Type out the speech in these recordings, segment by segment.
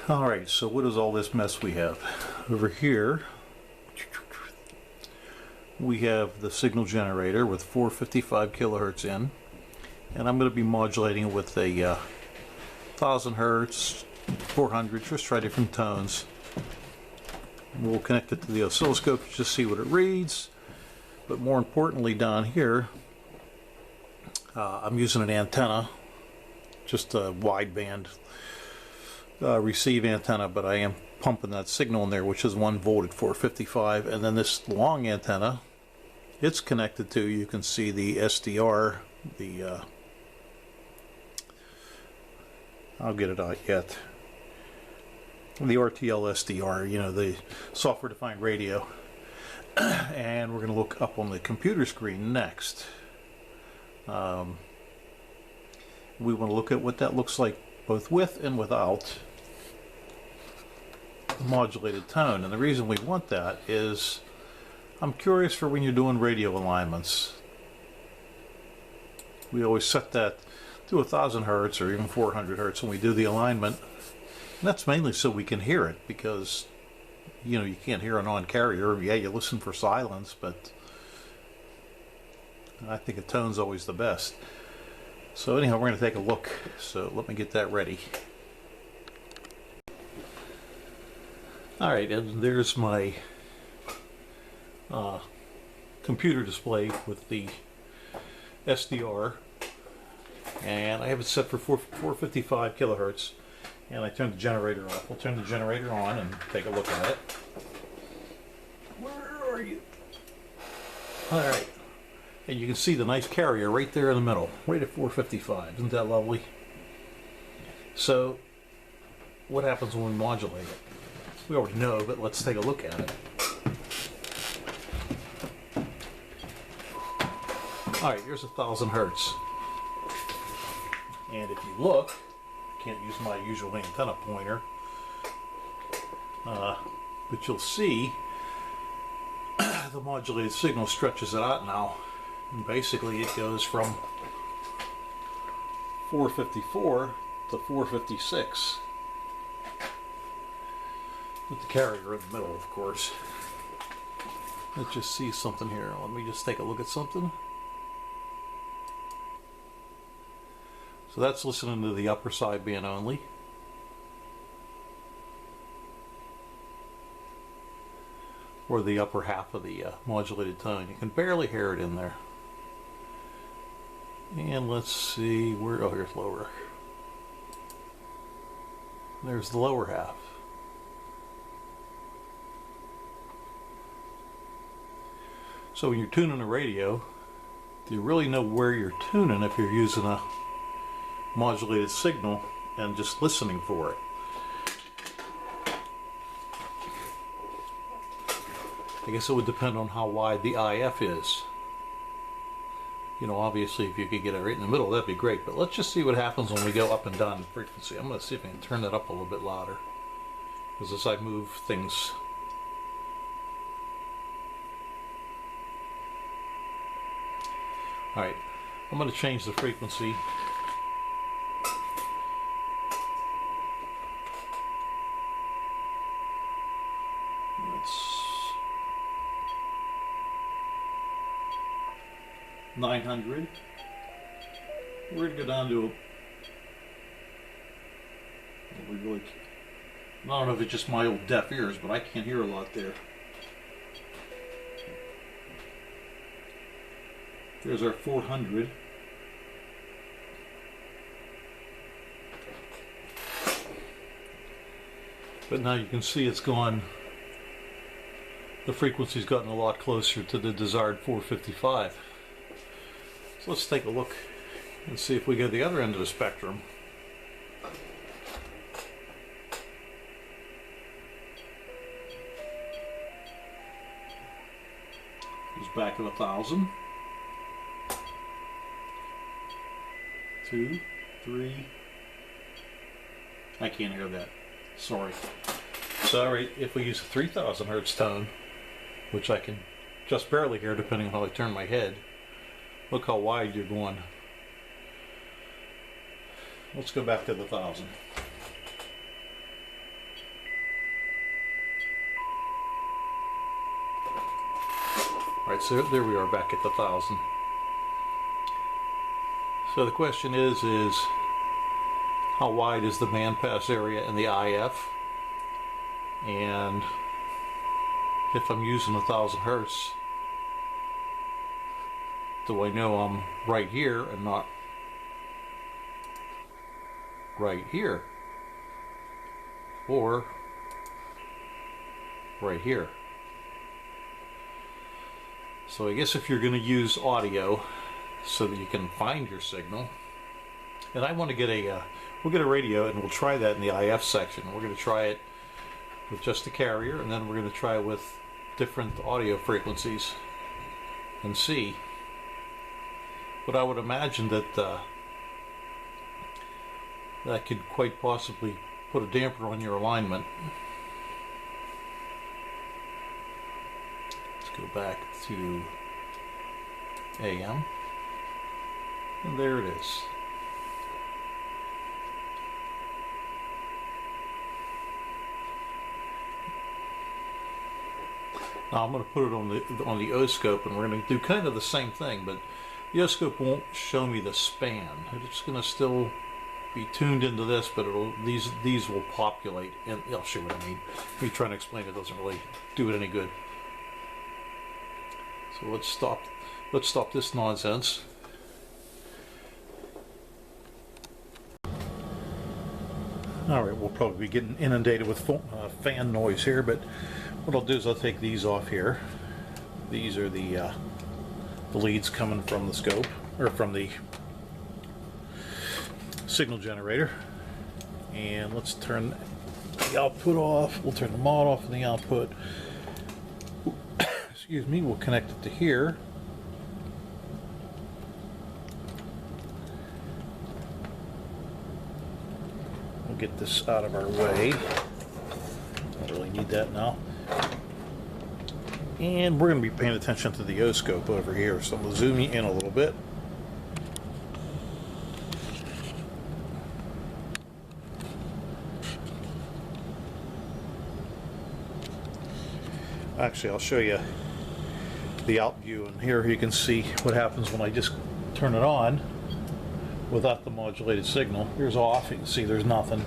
Alright, so what is all this mess we have? Over here we have the signal generator with 455 kilohertz in, and I'm going to be modulating it with a 1000 hertz, 400, just try different tones. We'll connect it to the oscilloscope to just see what it reads, but more importantly down here I'm using an antenna, just a wideband receive antenna, but I am pumping that signal in there, which is 1 volt at 455, and then this long antenna, it's connected to, you can see the SDR, the I'll get it out yet, the RTL SDR, you know, the software defined radio. And we're going to look up on the computer screen next. We want to look at what that looks like both with and without modulated tone, and the reason we want that is I'm curious for when you're doing radio alignments. We always set that to 1000 hertz or even 400 hertz when we do the alignment, and that's mainly so we can hear it, because you know you can't hear a non-carrier. Yeah, you listen for silence, but I think a tone's always the best. So anyhow, we're going to take a look, so let me get that ready. Alright, and there's my computer display with the SDR, and I have it set for 455 kilohertz, and I turned the generator off. We'll turn the generator on and take a look at it. Where are you? Alright, and you can see the nice carrier right there in the middle, right at 455. Isn't that lovely? So, what happens when we modulate it? We already know, but let's take a look at it. Alright, here's 1000 hertz. And if you look, I can't use my usual antenna pointer, but you'll see the modulated signal stretches it out now. And basically it goes from 454 to 456. With the carrier in the middle, of course. Let's just see something here. Let me just take a look at something. So that's listening to the upper sideband only. Or the upper half of the modulated tone. You can barely hear it in there. And let's see where, oh, here's lower. There's the lower half. So when you're tuning a radio, you really know where you're tuning if you're using a modulated signal and just listening for it. I guess it would depend on how wide the IF is. You know, obviously if you could get it right in the middle, that'd be great, but let's just see what happens when we go up and down in frequency. I'm going to see if I can turn that up a little bit louder, because as I move things, alright, I'm going to change the frequency. It's 900. We're going to go down to, I don't know if it's just my old deaf ears, but I can't hear a lot there. There's our 400. But now you can see it's gone, the frequency's gotten a lot closer to the desired 455. So let's take a look and see if we go to the other end of the spectrum. It's back at 1000. 2, 3. I can't hear that. Sorry. Sorry, if we use a 3000 hertz tone, which I can just barely hear depending on how I turn my head, look how wide you're going. Let's go back to the 1000. Alright, so there we are back at the 1000. So the question is how wide is the bandpass area in the IF? And if I'm using 1000 hertz, do I know I'm right here and not right here? Or right here? So I guess if you're going to use audio so that you can find your signal, and I want to get we'll get a radio and we'll try that in the IF section. We're going to try it with just the carrier, and then we're going to try it with different audio frequencies and see. But I would imagine that that could quite possibly put a damper on your alignment. Let's go back to AM, and there it is. Now I'm going to put it on the Oscilloscope, and we're going to do kind of the same thing, but the Oscilloscope won't show me the span. It's going to still be tuned into this, but these will populate, and I'll show you what I mean. Me trying to explain it doesn't really do it any good. So let's stop this nonsense. All right, we'll probably be getting inundated with fan noise here, but what I'll do is I'll take these off here. These are the leads coming from the scope, or from the signal generator. And let's turn the output off. We'll turn the mod off in the output. Excuse me, we'll connect it to here. We'll get this out of our way. Don't really need that now. And we're going to be paying attention to the Oscilloscope over here, so I'm going to zoom you in a little bit. Actually, I'll show you the out view, and here you can see what happens when I just turn it on without the modulated signal. Here's off, you can see there's nothing.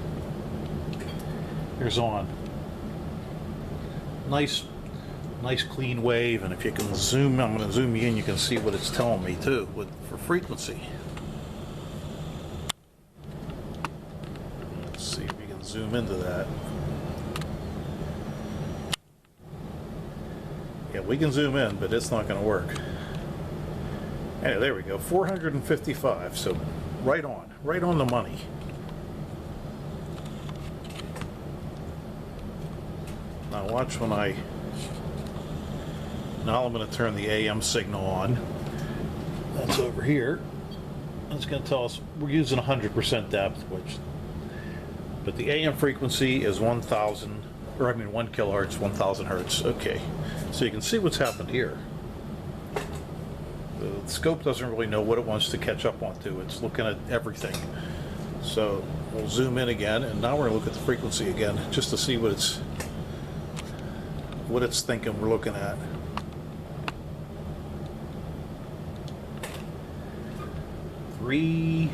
Here's on. Nice clean wave, and if you can zoom, I'm going to zoom you in, you can see what it's telling me too for frequency. Let's see if we can zoom into that. Yeah, we can zoom in, but it's not going to work. Anyway, there we go, 455, so right on the money. Now watch when now I'm going to turn the AM signal on. That's over here. That's going to tell us we're using 100% depth, but the AM frequency is 1,000, or I mean 1 kilohertz, 1,000 hertz. Okay, so you can see what's happened here. The scope doesn't really know what it wants to catch up onto. It's looking at everything. So we'll zoom in again, and now we're going to look at the frequency again, just to see what it's thinking we're looking at. $353.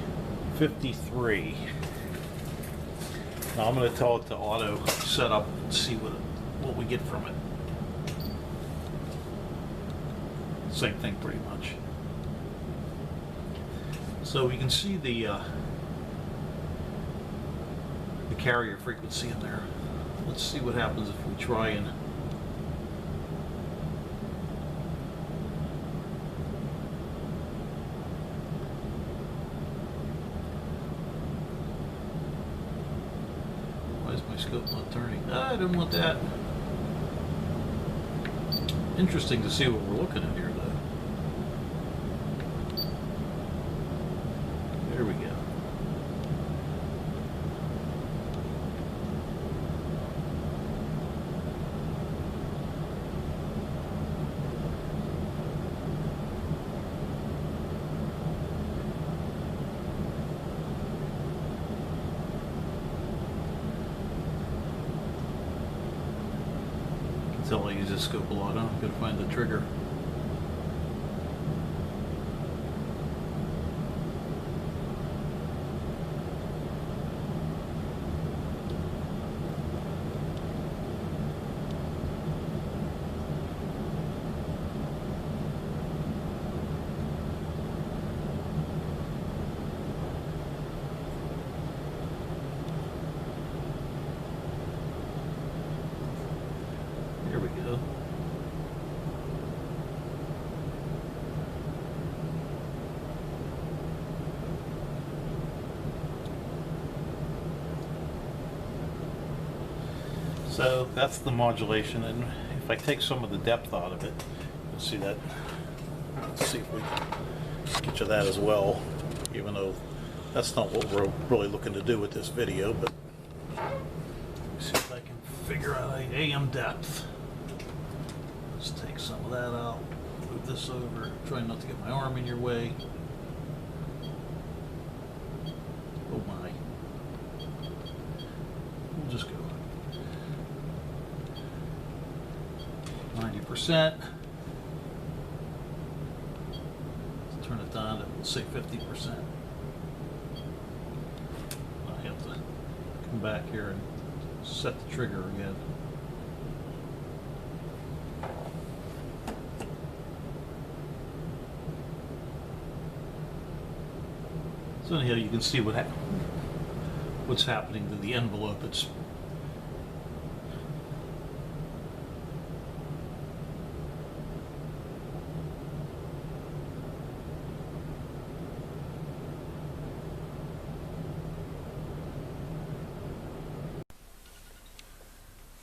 Now I'm going to tell it to auto set up and see what we get from it. Same thing pretty much. So we can see the carrier frequency in there. Let's see what happens if we try and my scope not turning. I didn't want that. Interesting to see what we're looking at here, though. There we go. Until I use this scope a lot, I'm going to find the trigger. Here we go. So that's the modulation, and if I take some of the depth out of it, you'll see that. Let's see if we can get you that as well, even though that's not what we're really looking to do with this video, but let me see if I can figure out a AM depth. Let's take some of that out, move this over, try not to get my arm in your way. Oh my. We'll just go 90%. Let's turn it down to, say, 50%. I have to come back here and set the trigger again. So anyhow, you can see what's happening to the envelope. It's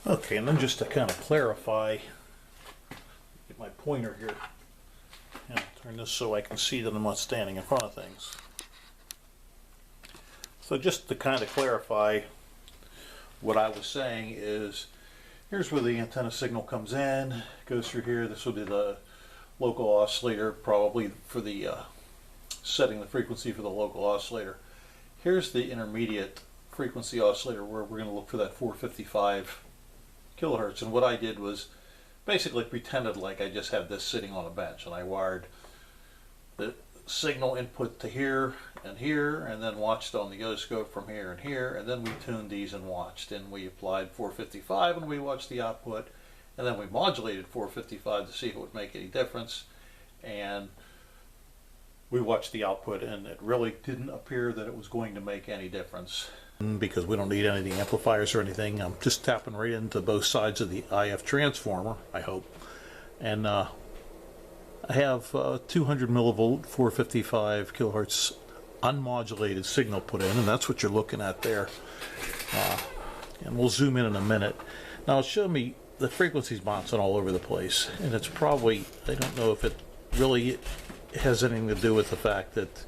okay, and then just to kind of clarify, get my pointer here and turn this so I can see that I'm not standing in front of things. So just to kind of clarify what I was saying is, here's where the antenna signal comes in, goes through here. This will be the local oscillator, probably for the setting the frequency for the local oscillator. Here's the intermediate frequency oscillator where we're going to look for that 455 kilohertz. And what I did was basically pretended like I just had this sitting on a bench, and I wired the signal input to here, and then watched on the oscilloscope from here and here, and then we tuned these and watched, and we applied 455 and we watched the output, and then we modulated 455 to see if it would make any difference, and we watched the output, and it really didn't appear that it was going to make any difference because we don't need any of the amplifiers or anything. I'm just tapping right into both sides of the IF transformer, I hope, and I have 200 millivolt 455 kilohertz unmodulated signal put in, and that's what you're looking at there. And we'll zoom in a minute. Now it'll show me the frequencies bouncing all over the place, and it's probably, I don't know if it really has anything to do with the fact that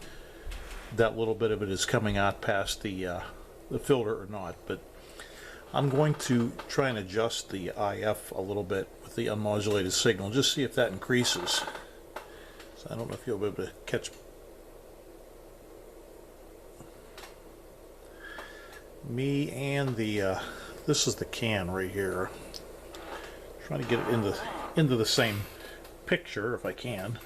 that little bit of it is coming out past the filter or not, but I'm going to try and adjust the IF a little bit with the unmodulated signal, just see if that increases. So I don't know if you'll be able to catch me and the this is the can right here. Trying to get it into the same picture if I can,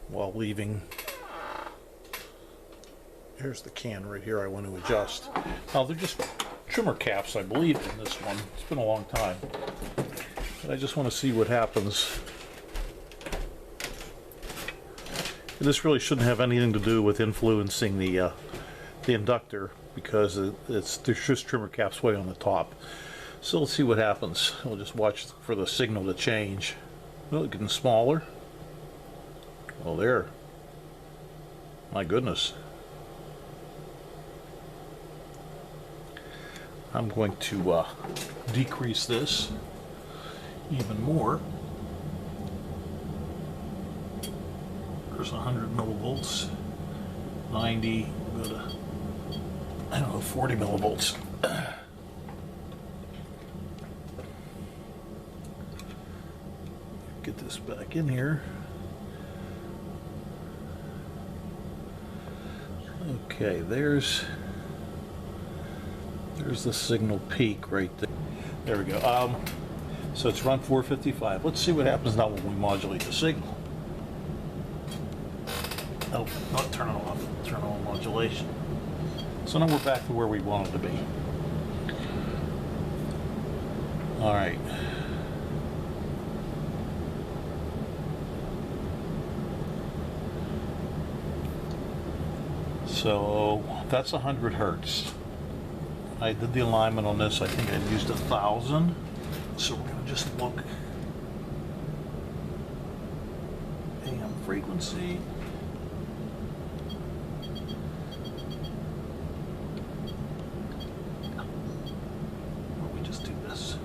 while leaving. Here's the can right here I want to adjust. Now they're just trimmer caps, I believe, in this one. It's been a long time, but I just want to see what happens. And this really shouldn't have anything to do with influencing the inductor, because there's just trimmer caps way on the top. So let's see what happens. We'll just watch for the signal to change. Oh, it's getting smaller. Oh, there. My goodness. I'm going to decrease this even more. There's 100 millivolts, 90, go to, I don't know, 40 millivolts. Get this back in here. Okay, there's the signal peak right there. There we go. So it's run 455. Let's see what happens now when we modulate the signal. Oh, not turn it off. Turn on modulation. So now we're back to where we wanted to be. All right. So that's 100 hertz. I did the alignment on this. I think I used 1,000. So we're going to just look. AM frequency. Why don't we just do this?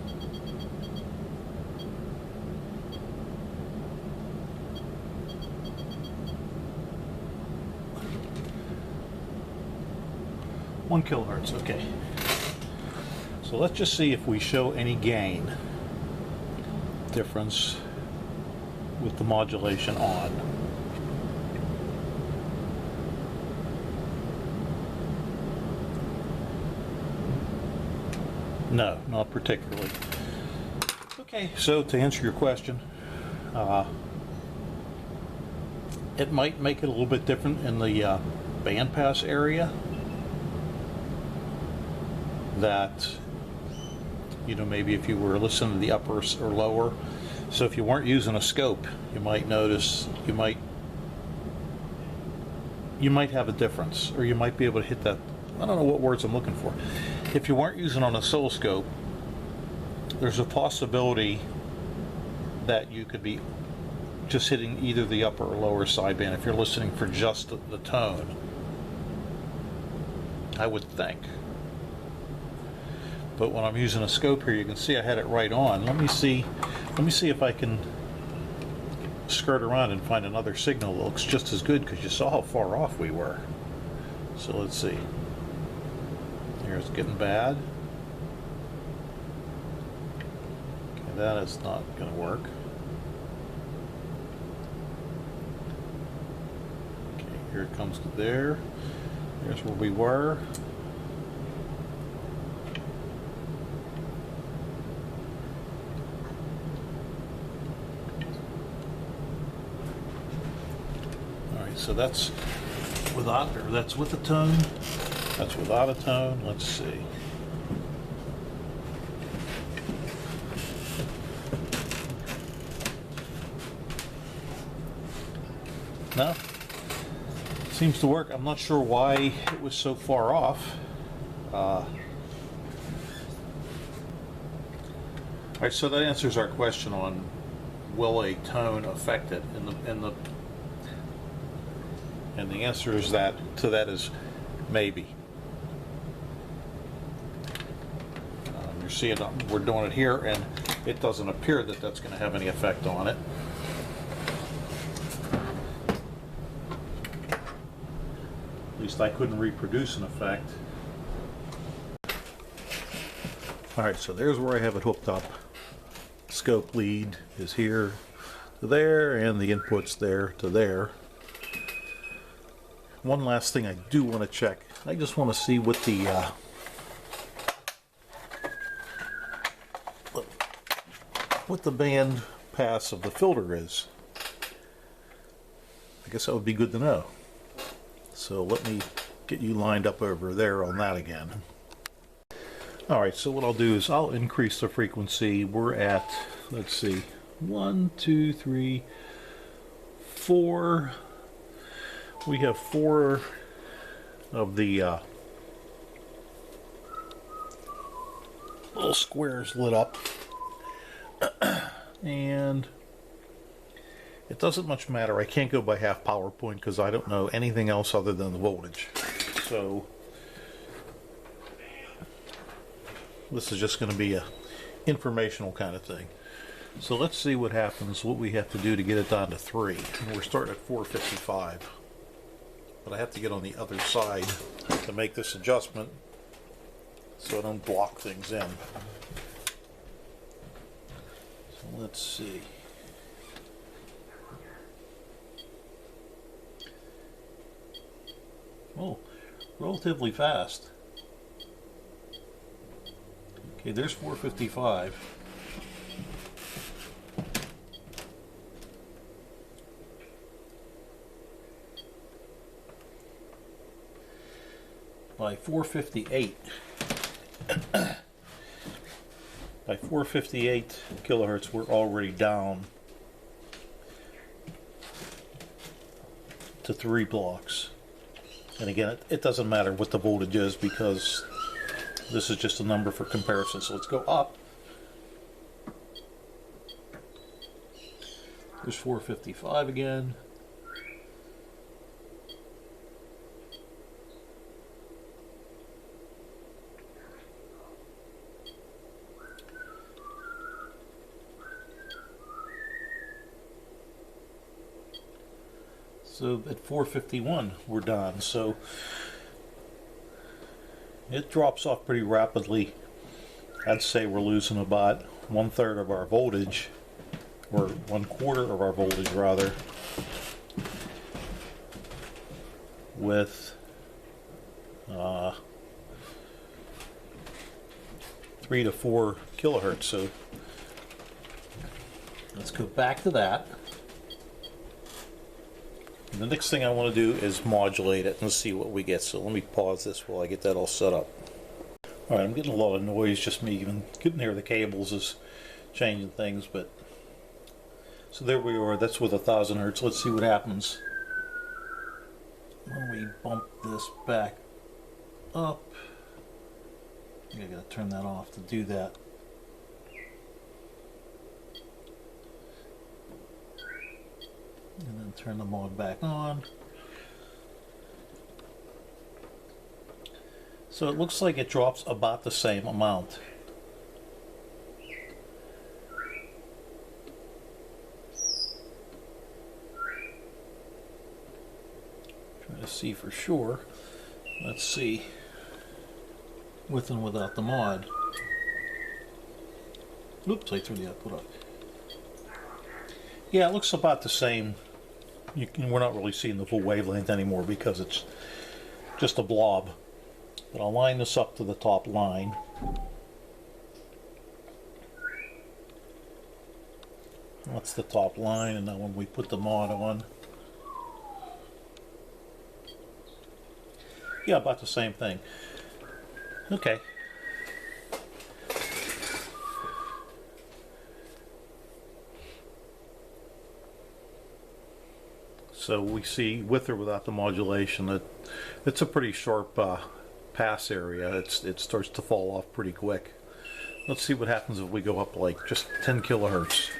One kilohertz, okay. So let's just see if we show any gain difference with the modulation on. No, not particularly. Okay, so to answer your question, it might make it a little bit different in the bandpass area. That, you know, maybe if you were listening to the upper or lower, so if you weren't using a scope, you might notice, you might have a difference, or you might be able to hit that, I don't know what words I'm looking for. If you weren't using an oscilloscope, there's a possibility that you could be just hitting either the upper or lower sideband if you're listening for just the tone, I would think. But when I'm using a scope here, you can see I had it right on. Let me see if I can skirt around and find another signal that looks just as good, because you saw how far off we were. So let's see. Here's getting bad. Okay, that is not going to work. Okay, here it comes to there. Here's where we were. So that's without, or that's with a tone. That's without a tone. Let's see. No, seems to work. I'm not sure why it was so far off. All right, so that answers our question on will a tone affect it and the answer is that is maybe. You're seeing we're doing it here, and it doesn't appear that that's going to have any effect on it. At least I couldn't reproduce an effect. All right, so there's where I have it hooked up. Scope lead is here to there, and the input's there to there. One last thing I do want to check. I just want to see what the band pass of the filter is. I guess that would be good to know. So let me get you lined up over there on that again. Alright, so what I'll do is I'll increase the frequency. We're at, let's see, 1, 2, 3, 4. We have 4 of the little squares lit up. And it doesn't much matter. I can't go by half power point because I don't know anything else other than the voltage. So this is just going to be a informational kind of thing. So let's see what happens, what we have to do to get it down to 3. And we're starting at 455. But I have to get on the other side to make this adjustment so I don't block things in. So let's see. Oh, relatively fast. Okay, there's 455. By 458, by 458 kilohertz, we're already down to 3 blocks. And again, it doesn't matter what the voltage is because This is just a number for comparison. So let's go up. There's 455 again. So at 451 we're done. So it drops off pretty rapidly. I'd say we're losing about 1/3 of our voltage, or 1/4 of our voltage rather, with 3 to 4 kilohertz. So let's go back to that. The next thing I want to do is modulate it and see what we get. So let me pause this while I get that all set up. Alright, I'm getting a lot of noise, just me even getting near the cables is changing things, but so there we are. That's with 1,000 hertz. Let's see what happens when we bump this back up. I gotta turn that off to do that. And then turn the mod back on. So it looks like it drops about the same amount. Trying to see for sure. Let's see. With and without the mod. Oops, I threw the output up. Yeah, it looks about the same. We're not really seeing the full wavelength anymore because it's just a blob. But I'll line this up to the top line. That's the top line, and now when we put the mod on, yeah, about the same thing. Okay. So we see with or without the modulation that it's a pretty sharp pass area. It starts to fall off pretty quick. Let's see what happens if we go up like just 10 kilohertz.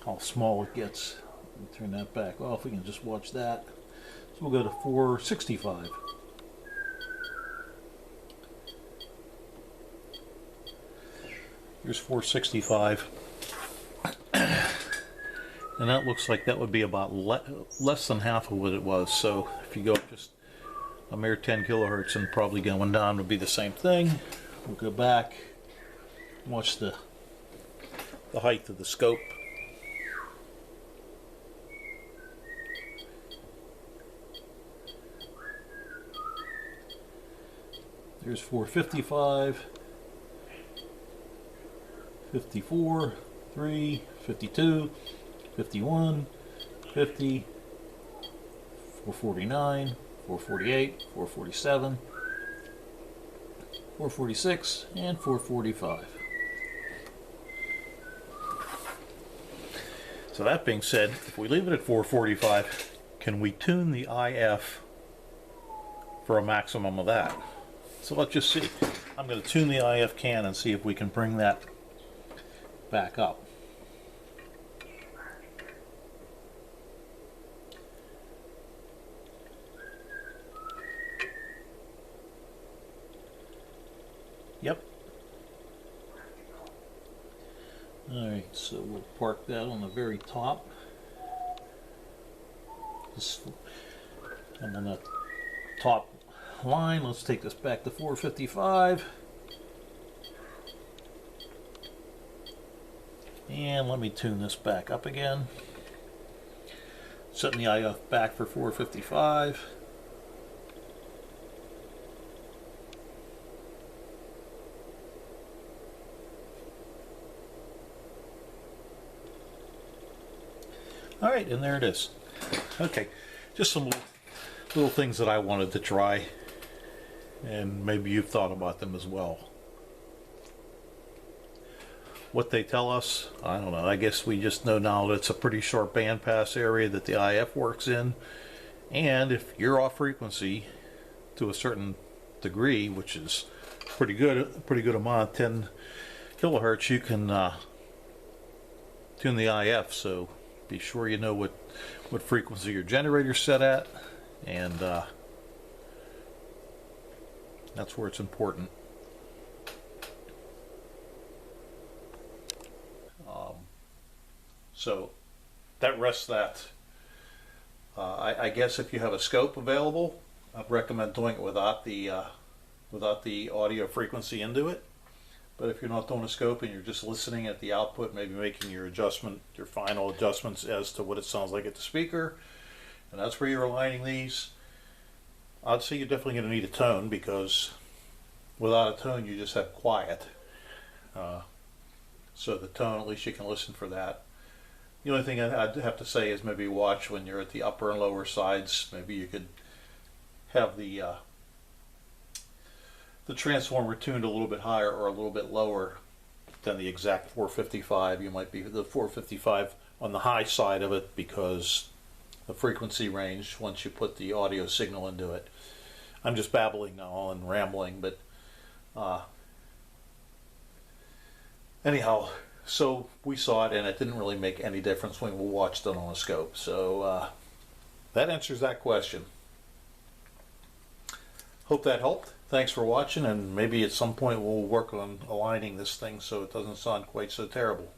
How small it gets. Turn that back off. We can just watch that. So we'll go to 465. Here's 465. And that looks like that would be about less than half of what it was. So if you go up just a mere 10 kilohertz, and probably going down would be the same thing. We'll go back, watch the height of the scope. There's 455, 54, 3, 52, 51, 50, 449, 448, 447, 446, and 445. So that being said, if we leave it at 445, can we tune the IF for a maximum of that? So let's just see. I'm going to tune the IF can and see if we can bring that back up. Yep. Alright, so we'll park that on the very top. And on that top line, let's take this back to 455. And let me tune this back up again. Setting the IF back for 455. Alright, and there it is. Okay, just some little things that I wanted to try, and maybe you've thought about them as well. What they tell us, I don't know. I guess we just know now that it's a pretty short bandpass area that the IF works in, and if you're off frequency to a certain degree, which is pretty good amount, 10 kilohertz, you can tune the IF. So be sure you know what frequency your generator's set at, and that's where it's important. So that rests that. I guess if you have a scope available, I'd recommend doing it without the audio frequency into it. But if you're not doing a scope and you're just listening at the output, maybe making your final adjustments as to what it sounds like at the speaker, and that's where you're aligning these, I'd say you're definitely going to need a tone, because without a tone you just have quiet. So the tone, at least you can listen for that. The only thing I'd have to say is maybe watch when you're at the upper and lower sides. Maybe you could have the transformer tuned a little bit higher or a little bit lower than the exact 455. You might be the 455 on the high side of it because the frequency range once you put the audio signal into it. I'm just babbling now and rambling, but anyhow, so we saw it and it didn't really make any difference when we watched it on a scope. So that answers that question. Hope that helped. Thanks for watching, and maybe at some point we'll work on aligning this thing so it doesn't sound quite so terrible.